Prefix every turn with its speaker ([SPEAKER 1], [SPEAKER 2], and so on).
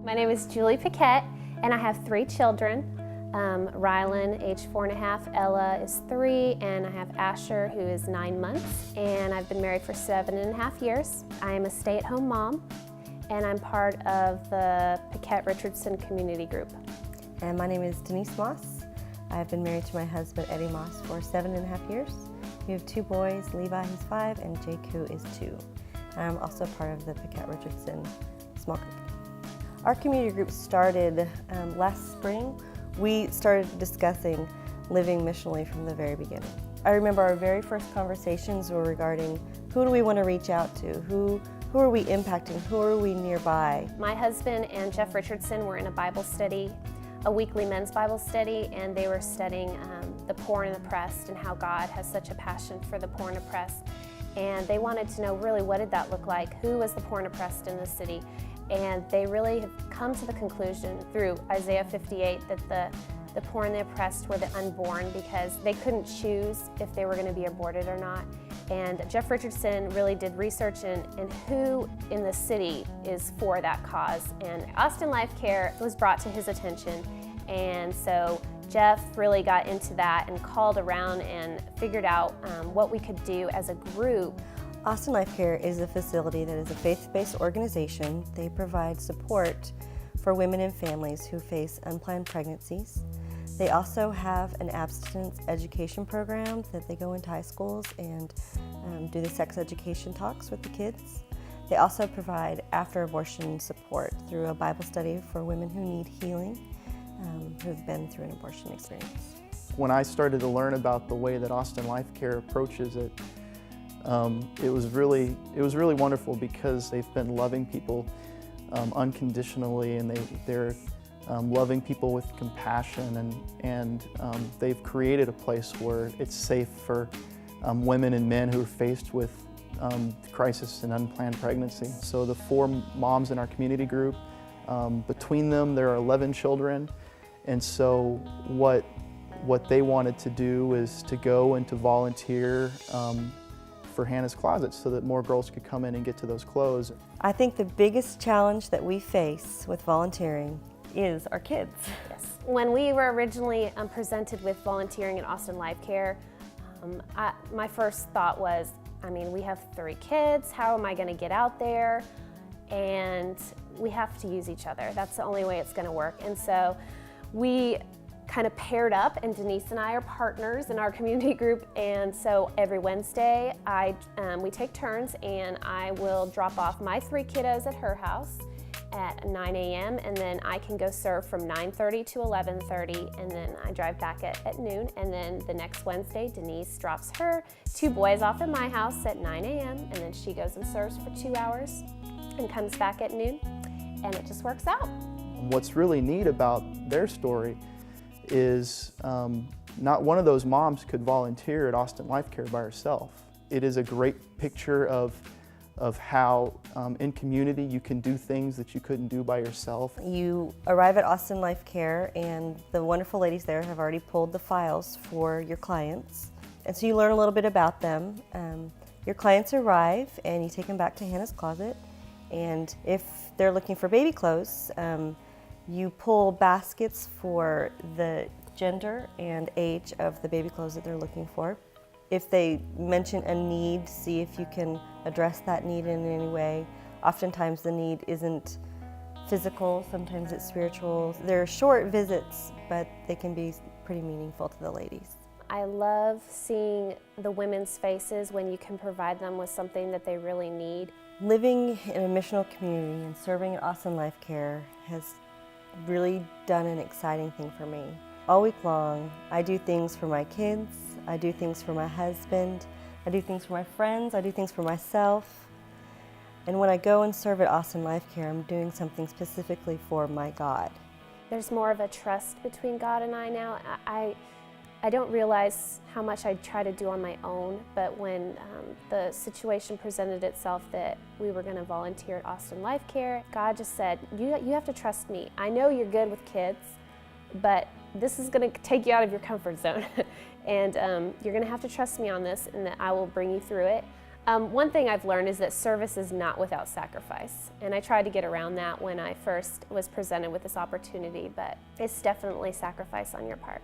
[SPEAKER 1] My name is Julie Paquette, and I have 3 children. Rylan, age 4.5, Ella is 3, and I have Asher, who is 9 months, and I've been married for 7.5 years. I am a stay-at-home mom, and I'm part of the Paquette Richardson Community Group.
[SPEAKER 2] And my name is Denise Moss. I've been married to my husband, Eddie Moss, for 7.5 years. We have 2 boys, Levi, who's 5, and Jake, who is 2. I'm also part of the Paquette Richardson small group. Our community group started last spring. We started discussing living missionally from the very beginning. I remember our very first conversations were regarding who do we want to reach out to, who are we impacting, who are we nearby.
[SPEAKER 1] My husband and Jeff Richardson were in a Bible study, a weekly men's Bible study, and they were studying the poor and oppressed and how God has such a passion for the poor and oppressed. And they wanted to know really what did that look like, who was the poor and oppressed in the city. And they really have come to the conclusion through Isaiah 58 that the poor and the oppressed were the unborn because they couldn't choose if they were going to be aborted or not. And Jeff Richardson really did research in who in the city is for that cause. And Austin Life Care was brought to his attention. And so Jeff really got into that and called around and figured out what we could do as a group.
[SPEAKER 2] Austin Life Care is a facility that is a faith-based organization. They provide support for women and families who face unplanned pregnancies. They also have an abstinence education program that they go into high schools and do the sex education talks with the kids. They also provide after-abortion support through a Bible study for women who need healing, who've been through an abortion experience.
[SPEAKER 3] When I started to learn about the way that Austin Life Care approaches it, it was really wonderful because they've been loving people unconditionally, and they're loving people with compassion, and they've created a place where it's safe for women and men who are faced with crisis and unplanned pregnancy. So the 4 moms in our community group, between them there are 11 children, and so what they wanted to do is to go and to volunteer for Hannah's Closet so that more girls could come in and get to those clothes.
[SPEAKER 2] I think the biggest challenge that we face with volunteering is our kids.
[SPEAKER 1] Yes. When we were originally presented with volunteering at Austin Life Care, my first thought was, I mean, we have 3 kids, how am I going to get out there? And we have to use each other. That's the only way it's going to work. And so we kind of paired up, and Denise and I are partners in our community group, and so every Wednesday we take turns, and I will drop off my 3 kiddos at her house at 9 a.m. and then I can go serve from 9:30 to 11:30, and then I drive back at noon, and then the next Wednesday Denise drops her 2 boys off at my house at 9 a.m. and then she goes and serves for 2 hours and comes back at noon, and it just works out.
[SPEAKER 3] What's really neat about their story is not one of those moms could volunteer at Austin Life Care by herself. It is a great picture of how in community you can do things that you couldn't do by yourself.
[SPEAKER 2] You arrive at Austin Life Care, and the wonderful ladies there have already pulled the files for your clients. And so you learn a little bit about them. Your clients arrive, and you take them back to Hannah's Closet. And if they're looking for baby clothes, you pull baskets for the gender and age of the baby clothes that they're looking for. If they mention a need, see if you can address that need in any way. Oftentimes the need isn't physical, sometimes it's spiritual. They're short visits, but they can be pretty meaningful to the ladies.
[SPEAKER 1] I love seeing the women's faces when you can provide them with something that they really need.
[SPEAKER 2] Living in a missional community and serving at Austin Life Care has really done an exciting thing for me. All week long, I do things for my kids, I do things for my husband, I do things for my friends, I do things for myself. And when I go and serve at Austin Life Care, I'm doing something specifically for my God.
[SPEAKER 1] There's more of a trust between God and I now. I don't realize how much I try to do on my own, but when the situation presented itself that we were going to volunteer at Austin Life Care, God just said, you have to trust me. I know you're good with kids, but this is going to take you out of your comfort zone. And you're going to have to trust me on this, and that I will bring you through it. One thing I've learned is that service is not without sacrifice, and I tried to get around that when I first was presented with this opportunity, but it's definitely sacrifice on your part.